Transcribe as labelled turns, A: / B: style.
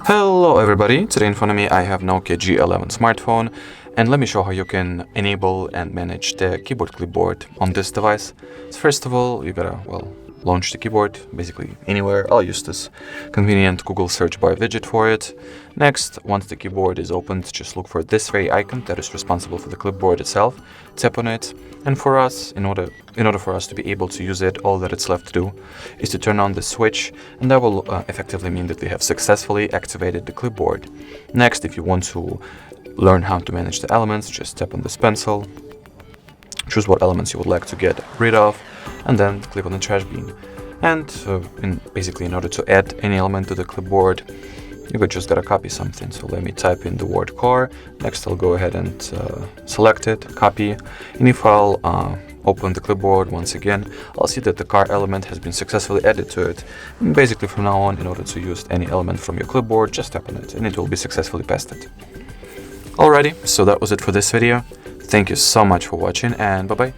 A: Hello everybody, today in front of me I have Nokia G11 smartphone, and let me show how you can enable and manage the keyboard clipboard on this device. So first of all, you gotta, launch the keyboard basically anywhere. I'll use this convenient Google search bar widget for it. Next, once the keyboard is opened, just look for this very icon that is responsible for the clipboard itself. Tap on it, and for us, in order for us to be able to use it, all that it's left to do is to turn on the switch, and that will effectively mean that we have successfully activated the clipboard. Next, if you want to learn how to manage the elements, just tap on this pencil, choose what elements you would like to get rid of, and then click on the trash bin. And basically, in order to add any element to the clipboard, you just gotta copy something. So let me type in the word car. Next, I'll go ahead and select it, copy. And if I'll open the clipboard once again, I'll see that the car element has been successfully added to it. And basically, from now on, in order to use any element from your clipboard, just tap on it, and it will be successfully pasted. Alrighty, so that was it for this video. Thank you so much for watching, and bye-bye.